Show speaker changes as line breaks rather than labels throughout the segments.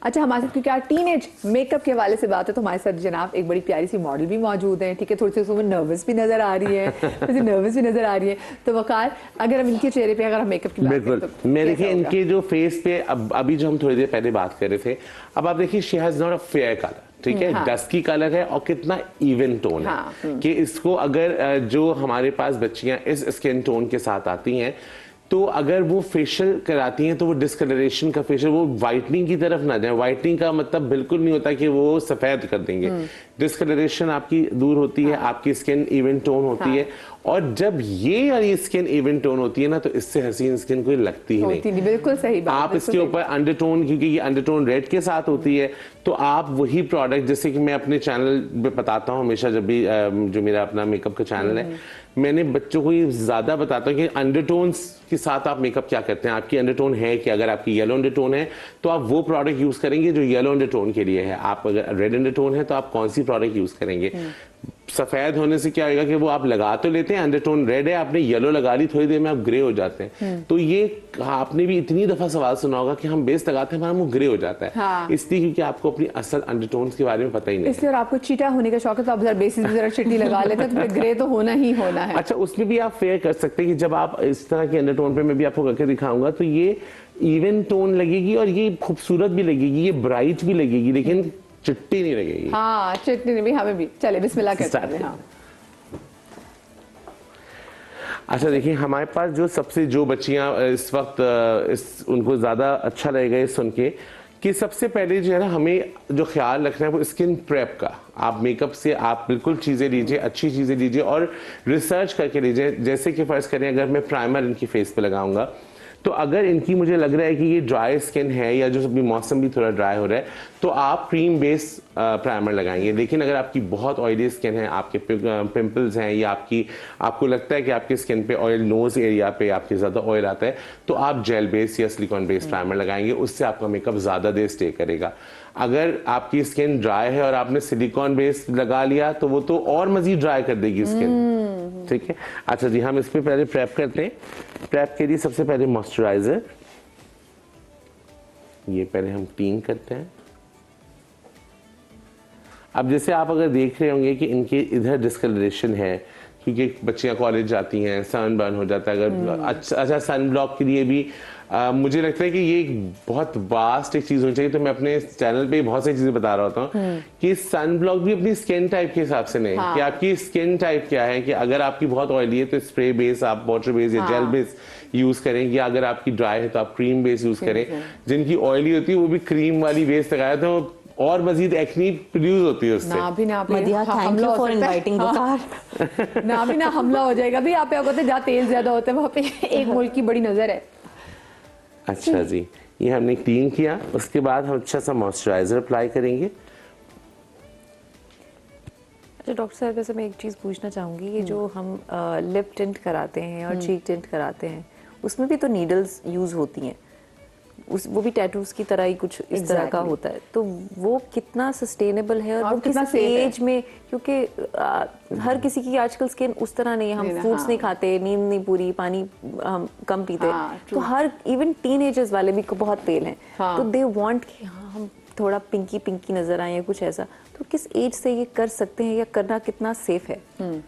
अच्छा, हमारे साथ क्योंकि यार टीनेज मेकअप के हवाले से बात है तो हमारे साथ जनाब एक बड़ी प्यारी सी मॉडल भी मौजूद है, ठीक है, थोड़ी सी उसमें नर्वस भी नजर आ रही है, थोड़ी सी नर्वस भी नजर आ रही है। तो वकार, अगर हम इनके चेहरे पे अगर हम मेकअप की बात करें तो
मैं देखिए इनके जो फेस पे अभी जो हम थोड़ी देर पहले बात कर रहे थे, अब आप देखिए she has not a fair colour, ठीक है, डस्की कलर है और कितना इवन टोन है कि इसको अगर जो हमारे पास बच्चियां इस स्किन टोन के साथ आती हैं तो अगर वो फेशियल कराती हैं तो वो डिस्कलरेशन का फेशियल, वो वाइटनिंग की तरफ ना जाए। वाइटनिंग का मतलब बिल्कुल नहीं होता कि वो सफेद कर देंगे, डिस्कलरेशन आपकी दूर होती है, आपकी स्किन इवन टोन होती है। और जब ये स्किन इवन टोन होती है ना तो इससे हसीन स्किन कोई लगती ही नहीं।
बिल्कुल सही बात।
आप इसके ऊपर अंडरटोन, क्योंकि ये अंडरटोन रेड के साथ होती है, तो आप वही प्रोडक्ट, जैसे कि मैं अपने चैनल पे बताता हूँ हमेशा, जब भी जो मेरा अपना मेकअप का चैनल है, मैंने बच्चों को ये ज्यादा बताता हूँ कि अंडरटोन्स के साथ आप मेकअप क्या करते हैं। आपकी अंडरटोन है कि अगर आपकी येलो अंडरटोन है तो आप वो प्रोडक्ट यूज करेंगे जो येलो अंडरटोन के लिए है। आप अगर रेड अंडरटोन है तो आप कौन सी प्रोडक्ट यूज करेंगे। सफेद होने से क्या होगा कि वो आप लगा तो लेते हैं, अंडरटोन रेड है, आपने येलो लगा ली, थोड़ी देर में आप ग्रे हो जाते हैं। तो ये आपने भी इतनी दफा सवाल सुना होगा कि हम बेस लगाते हैं हमारा मुंह ग्रे हो जाता है, इसलिए क्योंकि आपको अपनी असल अंडरटोन्स के बारे में पता ही नहीं।
इसलिए और आपको चीटा होने का शौक है तो आप जरा बेसिस में जरा चिट्टी लगा लेते हैं तो ग्रे तो होना ही होना है।
अच्छा, उसमें भी आप फेयर कर सकते हैं कि जब आप इस तरह के अंडरटोन पे मैं भी आपको करके दिखाऊंगा तो ये इवन टोन लगेगी और ये खूबसूरत भी लगेगी, ये ब्राइट भी लगेगी, लेकिन चिट्टी नहीं लगेगी।
हाँ, चिट्टी नहीं भी, हमें भी। चले बिस्मिल्लाह करते हैं। हाँ।
अच्छा देखिए, हमारे पास जो सबसे जो बच्चियां इस वक्त उनको ज्यादा अच्छा लगेगा ये सुन के कि सबसे पहले जो है ना, हमें जो ख्याल रखना है वो स्किन प्रेप का। आप मेकअप से आप बिल्कुल चीज़ें लीजिए, अच्छी चीज़ें लीजिए और रिसर्च करके लीजिए। जैसे कि फर्ज करें अगर मैं प्राइमर इनकी फेस पे लगाऊंगा तो अगर इनकी मुझे लग रहा है कि ये ड्राई स्किन है या जो अभी मौसम भी थोड़ा ड्राई हो रहा है तो आप क्रीम बेस प्राइमर लगाएंगे। लेकिन अगर आपकी बहुत ऑयली स्किन है, आपके पिंपल्स हैं या आपको लगता है कि आपकी स्किन पे ऑयल, नोज एरिया पे आपके ज़्यादा ऑयल आता है, तो आप जेल बेस या सिलिकॉन बेस प्राइमर लगाएंगे, उससे आपका मेकअप ज़्यादा देर स्टे करेगा। अगर आपकी स्किन ड्राई है और आपने सिलिकॉन बेस लगा लिया तो वो तो और मजीद ड्राई कर देगी स्किन, ठीक है। अच्छा जी, हम इस पे पहले प्रेप करते हैं। प्रेप के लिए सबसे पहले मॉइस्चराइजर, ये पहले हम क्लीन करते हैं। अब जैसे आप अगर देख रहे होंगे कि इनके इधर डिस्कलरेशन है क्योंकि बच्चियां कॉलेज जाती हैं, सन बर्न हो जाता है। अगर अच्छा सन ब्लॉक के लिए भी मुझे लगता है कि ये एक बहुत वास्ट एक चीज होनी चाहिए। तो मैं अपने चैनल पे बहुत सारी चीजें बता रहा होता हूँ कि सन ब्लॉक भी अपनी स्किन टाइप के हिसाब से नहीं, कि आपकी स्किन टाइप क्या है, कि अगर आपकी बहुत ऑयली है तो स्प्रे बेस, आप वाटर बेस या जेल बेस यूज करें, या अगर आपकी ड्राई है तो आप क्रीम बेस यूज करें। जिनकी ऑयली होती है वो भी क्रीम वाली बेस लगाया तो और मजीद एक्नी प्रोड्यूस होती है उससे।
ना भी ना
मदिया, थैंक यू फॉर इनवाइटिंग बुखार।
ना भी ना हमला हो जाएगा भी। आप क्या कहते हैं, जहाँ तेल ज्यादा होता है वहाँ पे एक मुल्क की बड़ी नजर है।
अच्छा जी, ये हमने क्लीन किया, उसके बाद हम अच्छा सा मॉइस्चराइजर अप्लाई करेंगे।
अच्छा डॉक्टर साहब, वैसे मैं एक चीज़ पूछना चाहूँगी, ये जो हम लिप टिंट कराते हैं और चीक टिंट कराते हैं उसमें भी तो नीडल्स यूज़ होती हैं, वो भी टैटूज की तरह ही कुछ इस तरह का होता है, तो वो कितना सस्टेनेबल है और वो किस एज में, क्योंकि हर किसी की आजकल स्किन उस तरह नहीं है। हम फ्रूट्स नहीं खाते, नींद नहीं पूरी, पानी हम कम पीते, तो हर इवन टीनेजर्स वाले भी बहुत पेल हैं, तो दे वांट कि हाँ हम थोड़ा पिंकी पिंकी नजर आए या कुछ ऐसा, तो किस एज से ये कर सकते हैं या करना कितना सेफ है?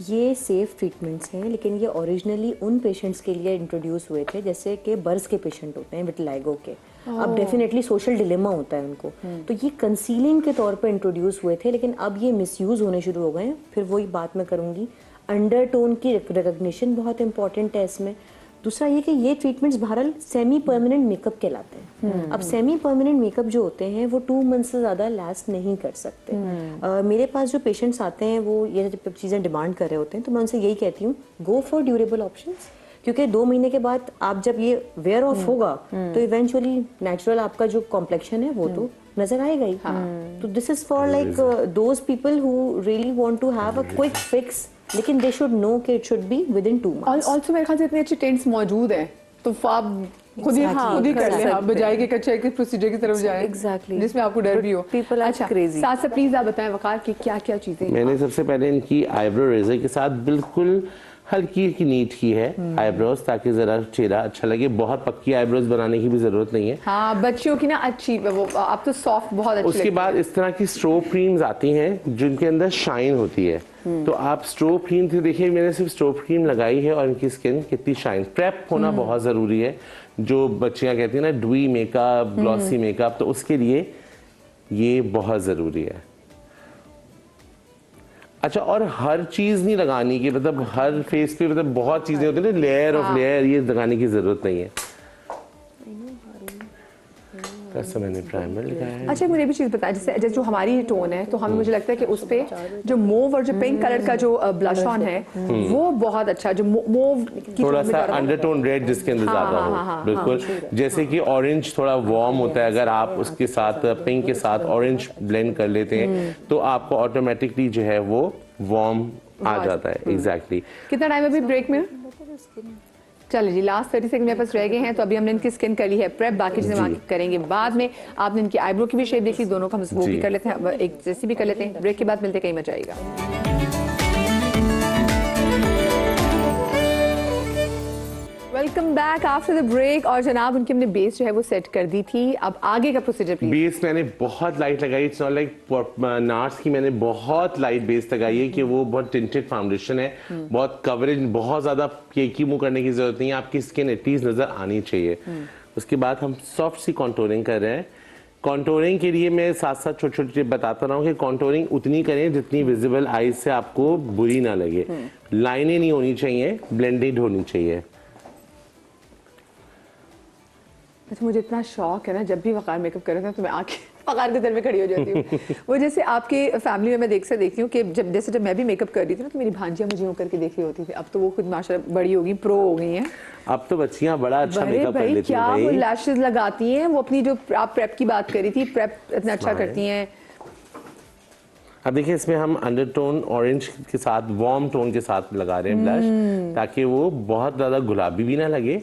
ये सेफ ट्रीटमेंट्स हैं, लेकिन ये ओरिजिनली उन पेशेंट्स के लिए इंट्रोड्यूस हुए थे जैसे कि बर्स के पेशेंट होते हैं विटिलाइगो के। अब डेफिनेटली सोशल डिलेमा होता है उनको, तो ये कंसीलिंग के तौर पे इंट्रोड्यूस हुए थे, लेकिन अब ये मिसयूज होने शुरू हो गए हैं। फिर वही बात मैं करूँगी, अंडरटोन की रिकग्निशन बहुत इंपॉर्टेंट है इसमें। दूसरा ये कि ये ट्रीटमेंट्स बहरहाल सेमी परमानेंट मेकअप कहलाते हैं। अब सेमी परमानेंट मेकअप जो होते हैं वो 2 मंथ से ज़्यादा लास्ट नहीं कर सकते। मेरे पास जो पेशेंट्स आते हैं वो ये चीज़ें डिमांड कर रहे होते हैं, तो मैं उनसे यही कहती हूँ, गो फॉर ड्यूरेबल ऑप्शंस, क्योंकि 2 महीने के बाद आप जब ये वेयर ऑफ होगा तो इवेंचुअली नेचुरल आपका जो कॉम्प्लेक्शन है वो तो नजर आएगा ही। तो this is for like those people who really want to have a quick fix, लेकिन दे शुड नो कि it should be within 2 months.
Also मेरे ख्याल से इतने अच्छे टेंट्स मौजूद हैं तो आप खुद ही कर ले, बजाय के कच्चे के प्रोसीजर की तरफ जाए, जिसमें आपको डर भी हो।
अच्छा,
साथ से प्लीज आप बताएं वकार कि क्या क्या चीजें।
मैंने सबसे पहले इनकी आईब्रो रेजर के साथ बिल्कुल हल्की की नीट की है आईब्रोज, ताकि जरा चेहरा अच्छा लगे। बहुत पक्की आईब्रोज बनाने की भी जरूरत नहीं है।
हाँ, बच्चियों की ना अच्छी, वो अब तो सॉफ्ट बहुत अच्छी
उसके बाद इस तरह की स्ट्रोब क्रीम्स आती हैं जिनके अंदर शाइन होती है। तो आप स्ट्रोब क्रीम से देखिए, मैंने सिर्फ स्ट्रोब क्रीम लगाई है और इनकी स्किन कितनी शाइन। प्रेप होना बहुत जरूरी है। जो बच्चियां कहती हैं ना ड्यूई मेकअप, ग्लॉसी मेकअप, तो उसके लिए ये बहुत जरूरी है। अच्छा, और हर चीज नहीं लगानी की, मतलब हर फेस पे मतलब बहुत चीजें होती है ना, लेयर ऑफ लेयर, ये लगाने की जरूरत नहीं है। ऐसा मैंने प्राइमर लगाया है।
अच्छा, मुझे भी चीज बताएं, जैसे जो हमारी टोन है, तो हमें मुझे लगता है कि उस पे जो मोव और जो पिंक कलर का जो ब्लश ऑन है वो बहुत अच्छा, जो मोव की
थोड़ा
टोन में
सा
ज़्यादा
अंडरटोन रेड जिसके अंदर ज्यादा हो, बिल्कुल। जैसे कि ऑरेंज थोड़ा वार्म होता है, अगर आप उसके साथ पिंक के साथ ऑरेंज ब्लेंड कर लेते हैं तो आपको ऑटोमेटिकली जो है वो वार्म आ जाता है। एग्जैक्टली।
कितना टाइम अभी ब्रेक में? चलिए जी, लास्ट 30 सेकंड मेरे पास रह गए हैं। तो अभी हमने इनकी स्किन कर ली है प्रेप, बाकी चीजें हम करेंगे बाद में। आपने इनकी आईब्रो की भी शेप देखी, दोनों का हम वो भी कर लेते हैं, एक जैसी भी कर लेते हैं। ब्रेक के बाद मिलते, कहीं मचा आएगा। Welcome back after the break. और जनाब, उनकी हमने बेस जो है वो सेट कर दी थी। अब आगे का प्रोसीजर प्लीज।
बेस मैंने बहुत लाइट लगाई, इट्स नॉट लाइक नार्स की मैंने बहुत लाइट बेस लगाई है कि वो बहुत टिंटेड फाउंडेशन है, बहुत कवरेज, बहुत ज्यादा केकी मुंह करने की जरूरत नहीं है, आपकी स्किन एटलीस्ट नजर आनी चाहिए। उसके बाद हम सॉफ्ट सी कॉन्टोरिंग कर रहे हैं। कॉन्टोरिंग के लिए मैं साथ साथ छोटे छोटे बताता रहा हूँ कि कॉन्टोरिंग उतनी करें जितनी विजिबल आईज से आपको बुरी ना लगे। लाइनें नहीं होनी चाहिए, ब्लेंडेड होनी चाहिए।
अच्छा, मुझे इतना शौक है ना, जब भी वकार मेकअप कर रहे थे तो मैं आके वकार के दर में खड़ी हो जाती हूँ। वो जैसे आपके फैमिली में मैं देखती हूँ कि जब मैं भी मेकअप कर रही थी ना, तो मेरी भांजियाँ मुझे यूँ करके देख रही होती थी। अब तो वो खुद माशाल्लाह बड़ी हो गई, प्रो हो गई हैं।
अब तो बच्चियां बड़ा अच्छा मेकअप कर लेती हैं।
क्या वो लैशेस लगाती हैं, वो अपनी जो आप प्रेप की बात करी थी, प्रेप इतना अच्छा करती हैं।
अब देखिए, इसमें हम अंडरटोन ऑरेंज के साथ वार्म टोन के साथ लगा रहे हैं ब्लश, ताकि वो बहुत ज्यादा गुलाबी भी ना लगे।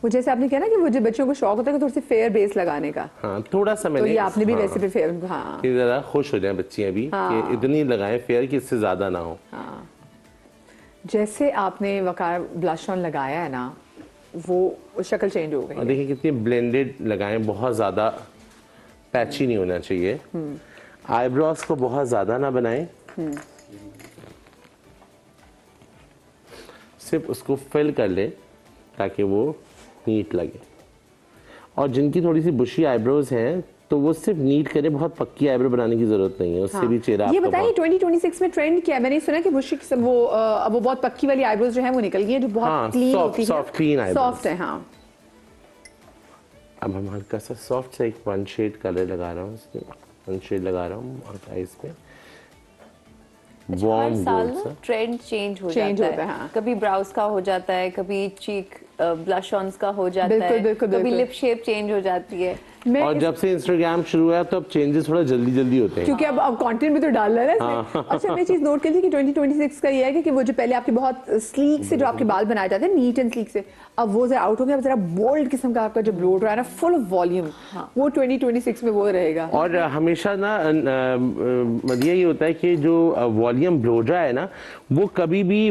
वो जैसे आपने कहा ना कि वो जो बच्चों को शौक होता है कि थोड़ी सी फेयर बेस लगाने का,
हाँ, थोड़ा सा मैंने,
तो ये आपने भी वैसे भी फेयर, हाँ,
कि जरा खुश हो जाए बच्चियां भी कि इतनी लगाएं फेयर कि इससे ज्यादा ना हो।
हाँ। जैसे आपने वकार ब्लश ऑन लगाया है ना, वो शक्ल चेंज हो गई।
और देखिए कितनी ब्लेंडेड लगाएं, बहुत ज्यादा पैची नहीं होना चाहिए। आईब्रोज को बहुत ज्यादा ना बनाएं, सिर्फ उसको फिल कर ले ताकि वो नीट लगे। और जिनकी थोड़ी सी बुशी आईब्रोज हैं तो वो सिर्फ नीट करें, बहुत पक्की आईब्रो बनाने की जरूरत नहीं है, उससे भी चेहरा।
ये बताइए 2026 में ट्रेंड क्या है? मैंने सुना कि बुशी वो बहुत पक्की वाली आईब्रोज जो है वो निकल गई है, जो बहुत क्लीन होती है,
सॉफ्ट क्लीन आईब्रोज,
सॉफ्ट है। हाँ,
अब हम हल्का सा सॉफ्ट सा एक 1 शेड कलर लगा रहा हूँ, इसमें 1 शेड लगा रहा हूँ और आईज पे
हर साल ना ट्रेंड चेंज हो जाता है।
हाँ।
कभी ब्राउज का हो जाता है, कभी चीक ब्लश ऑन्स का हो जाता है,
बिल्कुल,
कभी लिप शेप चेंज हो जाती है।
और जब से इंस्टाग्राम शुरू हुआ तो अब चेंजेस थोड़ा जल्दी जल्दी होते हैं,
क्योंकि अब कंटेंट भी तो डाल रहा है ना इसमें। अच्छा, मैं चीज नोट कर ली कि 2026 का ये है कि वो जो पहले आपके बहुत स्लीक से जो आपके बाल बनाए जाते हैं, नीट एंड स्लीक से, अब वो जरा आउट हो गया। अब जरा बोल्ड किस्म का आपका जो ब्लो ड्राई है ना, फुल ऑफ वॉल्यूम, वो 2026 में वो रहेगा।
और हमेशा ना मदिया ये होता है कि जो वॉल्यूम ब्लो ड्राई है ना, वो कभी भी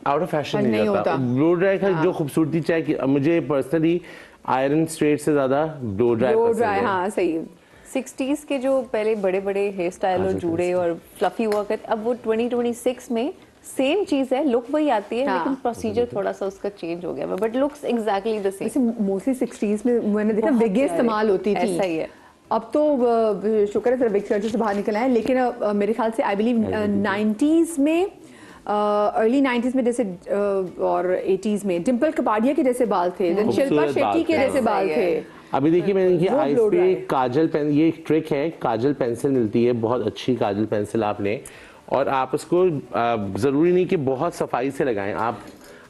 आउट ऑफ फैशन नहीं होता। ब्लो ड्राई का जो खूबसूरती चाहे कि मुझे पर्सनली आयरन स्ट्रेट से ज्यादा ब्लो ड्राई पसंद है।
हाँ, सही।
60s के जो पहले बड़े बड़े हेयर स्टाइल और जूड़े और फ्लफी हुआ करते, अब वो 2026 में सेम चीज है, लुक वही आती है, लेकिन प्रोसीजर थोड़ा सा उसका चेंज हो गया है, but looks exactly the same.
वैसे मोस्टली 60s में मैंने देखा विग इस्तेमाल होती थी,
ऐसा ही है।
अब तो शुक्र है जरा विग सर्जरी से बाहर निकल आए, लेकिन मेरे ख्याल से आई बिलीव 90s में, अर्ली 90s में जैसे और 80s में डिम्पल कपाडिया के जैसे बाल थे, शिल्पा शेट्टी के जैसे बाल थे।
अभी देखिए, मैंने इनकी आईज पे काजल पेन, ये एक ट्रिक है, काजल पेंसिल मिलती है, बहुत अच्छी काजल पेंसिल आप लें और आप उसको जरूरी नहीं कि बहुत सफाई से लगाएं, आप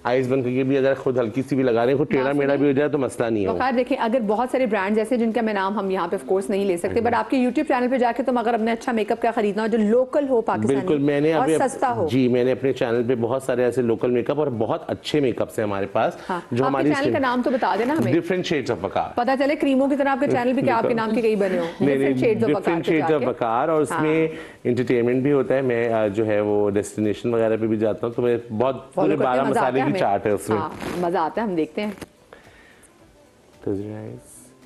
आइज बंद करके भी अगर खुद हल्की सी भी लगा रहे हैं, खुद टेढ़ा मेढ़ा भी हो जाए तो मसला नहीं है।
वकार देखें, अगर बहुत सारे ब्रांड्स ऐसे जिनका मैं नाम हम यहाँ पे ऑफ कोर्स नहीं ले सकते, बट आपके यूट्यूब चैनल पे जाके तुम अगर अपने अच्छा मेकअप का खरीदना हो जो लोकल हो, पाकिस्तानी
बिल्कुल, मैंने
और
अभी
सस्ता हो।
जी, मैंने अपने चैनल पे बहुत सारे ऐसे लोकल मेकअप और बहुत अच्छे मेकअप है हमारे पास।
हाँ,
जो हमारी
चैनल का नाम तो बता देना हमें,
डिफरेंट शेड्स ऑफ वकार।
पता चले क्रीमों की तरह आपके चैनल पे क्या आपके नाम के कई बने हो, डिफरेंट शेड्स ऑफ
वकार। और उसमें एंटरटेनमेंट भी होता है। मैं जो है वो डेस्टिनेशन वगैरह पे भी जाता हूँ, तो मैं बहुत पूरे 12 मसाले की चार्ट है उसमें।
मजा आता है, हम देखते हैं।
तो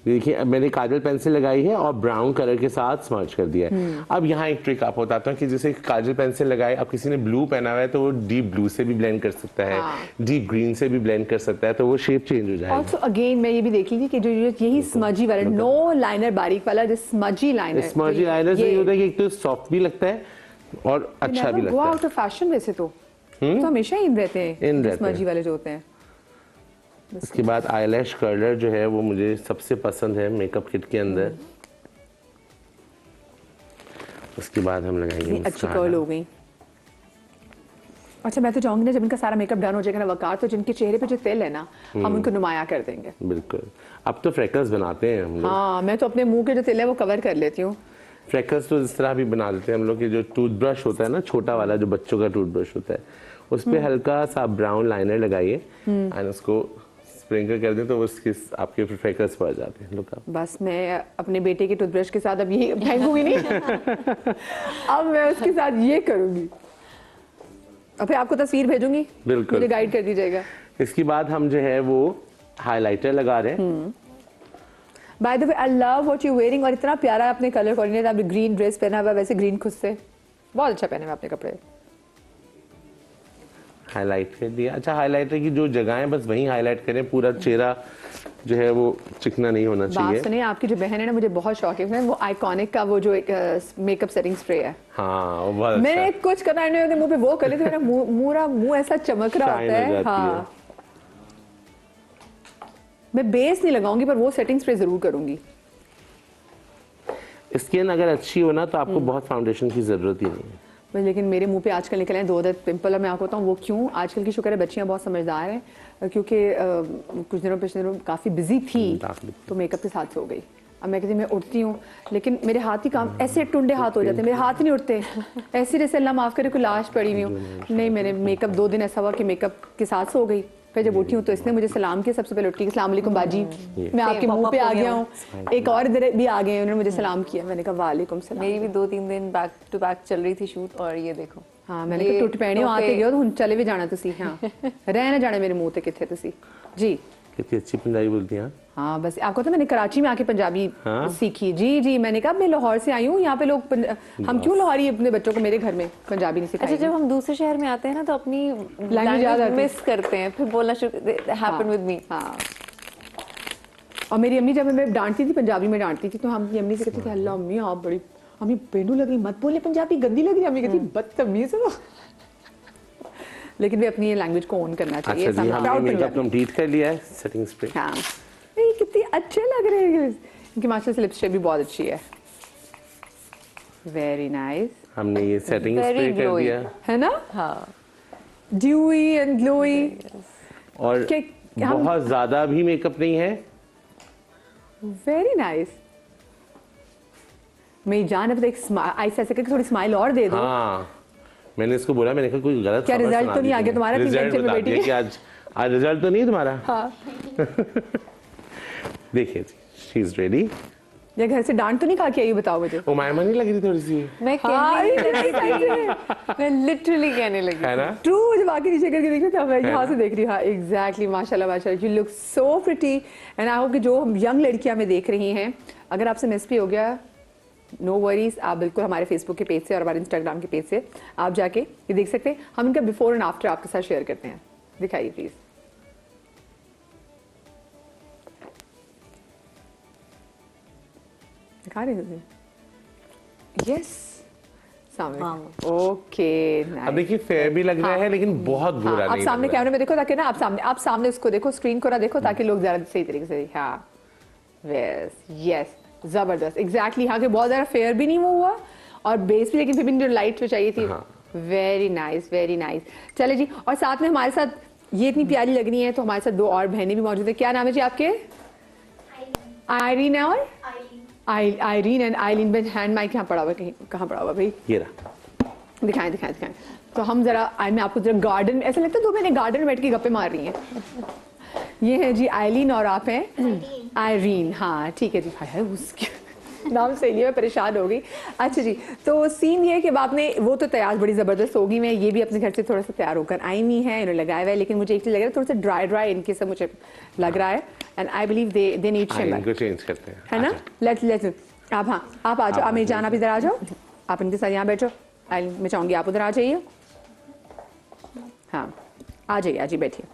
देखिए, अब मैंने काजल पेंसिल लगाई है और ब्राउन कलर के साथ स्मर्च कर दिया है। अब यहाँ एक ट्रिक आपको बताता हूँ कि जैसे काजल पेंसिल लगाए, अब किसी ने ब्लू पहना हुआ है तो वो डीप ब्लू से भी ब्लेंड कर सकता है, डीप ग्रीन से भी ब्लेंड कर सकता है, तो वो शेप चेंज हो जाएगी।
ऑल्सो अगेन मैं ये भी देख लीजिए कि जो यही स्मजी वाला, नो लाइनर बारीक वाला, जो स्मजी लाइनर,
स्मजी लाइनर से ये होता है कि एक तो सॉफ्ट भी लगता है और अच्छा भी लगता है।
आउट ऑफ फैशन वैसे तो हमेशा इन रहते हैं स्मजी वाले जो होते हैं।
इसके बाद आईलैश कर्लर जो है वो मुझे सबसे पसंद है मेकअप किट के अंदर। उसके बाद हम लगाएंगे
अच्छी कर्ल हो गई। अच्छा, मैं तो चाहूंगी ना जब इनका सारा मेकअप डन हो जाएगा ना वकार, तो जिनके चेहरे पे जो तिल है ना, हम उनको नुमाया कर देंगे।
बिल्कुल, अब तो फ्रेकल्स बनाते हैं हम लोग।
हाँ, मैं तो अपने मुंह के जो तिल है वो कवर कर लेती हूँ।
फ्रेकल्स तो इस तरह भी बना देते हैं हम लोग कि जो टूथब्रश होता है ना, छोटा वाला जो बच्चों का टूथब्रश होता है, उस पर हल्का सा ब्राउन लाइनर लगाइए एंड उसको स्प्रिंकल कर दें तो उसके आपके फ्रेकल्स पड़ जाते हैं। लुक,
बस मैं अपने बेटे के टूथब्रश के साथ अब यही फेंकूंगी नहीं अब मैं उसके साथ ये करूंगी। अब फिर आपको तस्वीर भेजूंगी,
बिल्कुल
मुझे गाइड कर दीजिएगा।
इसके बाद हम जो है वो हाइलाइटर लगा रहे हैं।
By the way, I love what you wearing, और इतना प्यारा अपने कलर कोऑर्डिनेट, आपने ग्रीन ड्रेस पहना हुआ, वैसे ग्रीन खुद से बहुत अच्छा पहने हुए आपने कपड़े।
हाईलाइट कर दिया। अच्छा, हाइलाइटर की जो जगह है बस वहीं हाईलाइट करें, पूरा चेहरा जो है वो चिकना नहीं होना चाहिए।
बात सुनिए, आपकी जो बहन है ना, मुझे बहुत शौक है वो आइकॉनिक का वो जो एक मेकअप सेटिंग स्प्रे है।
हाँ, वो
मैंने कुछ करना नहीं होता मुंह पे, वो कर लेती मेरा मुंह ऐसा चमक रहा होता है। हाँ, मैं बेस नहीं लगाऊंगी पर वो सेटिंग स्प्रे जरूर करूंगी।
स्किन अगर अच्छी हो ना तो आपको बहुत फाउंडेशन की जरूरत ही नहीं है।
लेकिन मेरे मुंह पे आजकल निकले हैं 2 दर्द पिंपल, और मैं आपको बताऊँ वो क्यों। आजकल की शुक्र है बच्चियां बहुत समझदार हैं, क्योंकि कुछ दिनों पिछले दिनों काफ़ी बिजी थी तो मेकअप के साथ हो गई। अब मैं कहती मैं उठती हूँ लेकिन मेरे हाथ ही काम ऐसे टुंडे हाथ हो जाते हैं, मेरे हाथ ही नहीं उठते, ऐसे जैसे अल्लाह माफ़ करे कोई लाश पड़ी हुई हूँ। नहीं, मैंने मेकअप 2 दिन ऐसा हुआ कि मेकअप के साथ सो गई। फिर जब उठी हूँ तो इसने मुझे सलाम किया, सबसे पहले उठ के अस्सलाम वालेकुम बाजी, मैं आपके मुंह पे आ गया हूँ। एक और इधर भी आ गए, उन्होंने मुझे सलाम किया, मैंने कहा वालेकुम सलाम।
मेरी भी 2-3 दिन बैक टू बैक चल रही थी शूट, और ये देखो।
हाँ, मैंने कहा टुट पैणी आते गए तो चले भी जाना तुसी। हाँ, रह ना जाने मेरे मुंह ते किथे तुसी। जी,
कितनी अच्छी पंजाबी बोलती हैं।
हाँ, बस आपको तो मैंने कराची में आके पंजाबी सीखी। जी जी, मैंने कहा मैं लाहौर से आई हूँ, यहाँ पे लोग हम क्यों लाहौरी अपने बच्चों को मेरे घर में पंजाबी नहीं सिखाएंगे।
अच्छा, जब हम दूसरे शहर में आते हैं ना तो अपनी लैंग्वेज मिस करते हैं, फिर बोलना शुरू हैपन विद मी।
हाँ, और मेरी अम्मी जब मैं डांटती थी, पंजाबी में डांटती थी, तो हम अपनी अम्मी से कहते थे अल्लाह अम्मी आप बड़ी, अम्मी बेनू लग रही, मत बोले पंजाबी, गंदी लग रही। अम्मी कहती बदतमीज हो। लेकिन वे अपनी लैंग्वेज को ओन करना चाहिए।
अच्छा जी, हमने मेकअप कंप्लीट कर लिया है, सेटिंग स्प्रे।
हाँ, ये कितनी अच्छे लग रहे हैं इनकी, माशाल्लाह से लिपस्टिक भी बहुत अच्छी है। Very nice.
हमने ये सेटिंग स्प्रे कर दिया
है ना।
हाँ,
ड्यूई एंड ग्लोई,
और बहुत ज्यादा भी मेकअप नहीं है।
Very nice. मेरी जान अब एक ऐसे ऐसे करके थोड़ी स्माइल और दे दो।
हाँ, मैंने इसको बोला, मैंने कहा कोई गलत
क्या रिजल्ट तो नहीं आ गया तुम्हारा?
रिजल्ट बता दिया कि आज रिजल्ट तो नहीं तुम्हारा।
हाँ
देखिए जी, शी इज रेडी।
या घर से डांट तो नहीं खा के आई, बताओ मुझे।
उमायमा नहीं लग रही थोड़ी सी?
मैं मैं लिटरली कहने लगी
है ना।
ट्रू, जब आके नीचे करके देख रही थी, मैं यहाँ से देख रही। हाँ, एग्जैक्टली, माशाल्लाह माशाल्लाह, you look so pretty. And I hope कि जो यंग लड़कियां हमें देख रही हैं, अगर आपसे मिस भी हो गया, नो वरीज, आप बिल्कुल हमारे फेसबुक के पेज से और हमारे इंस्टाग्राम के पेज से आप जाके ये देख सकते हैं। हम इनका बिफोर एंड आफ्टर आपके साथ शेयर करते हैं। दिखाइए प्लीज। दिखा रहे हैं? यस, सामने। ओके,
अब देखिए फेयर भी लग रहा है लेकिन बहुत गोरा
आप
नहीं।
सामने कैमरे में देखो ताकि ना आप सामने उसको देखो, स्क्रीन को ना देखो, ताकि लोग जरा सही तरीके से। हाँ, यस, जबरदस्त, एग्जैक्टली। हाँ, कि बहुत ज़्यादा फेयर भी नहीं वो हुआ और बेस भी, लेकिन फिर भी जो लाइट जो चाहिए थी। Very nice, very nice. चले जी, और साथ में हमारे साथ ये इतनी प्यारी लग रही है। तो हमारे साथ दो और बहनें भी मौजूद है। क्या नाम है जी आपके? आयरीन और आयरीन एंड आयरीन में हैंड माइक यहाँ पड़ा हुआ, कहीं कहाँ पड़ा हुआ भाई?
ये रहा।
दिखाएं दिखाएं दिखाएं। तो हम जरा मैं आपको जरा गार्डन, ऐसा लगता है दो मैंने गार्डन में बैठ के गप्पे मार रही हैं। ये है जी आयलीन और आप हैं आयरीन। हाँ ठीक है जी। भाई उसके नाम से लिए मैं परेशान हो गई। अच्छा जी, तो सीन ये है कि अब आपने वो तो तैयार बड़ी ज़बरदस्त होगी। मैं ये भी अपने घर से थोड़ा सा तैयार होकर आई हुई है, इन्होंने लगाया हुआ है, लेकिन मुझे एक चीज़ लग रहा है थोड़ा सा ड्राई इनके से मुझे लग रहा है। And I believe they need shimmer,
इनको चेंज करते हैं,
है ना? लेट्स आप, हाँ आप आ जाओ। मेरी जान आप इधर आ जाओ, आप इनके साथ यहाँ बैठो। मैं चाहूँगी आप उधर आ जाइए। हाँ आ जाइए, बैठिए।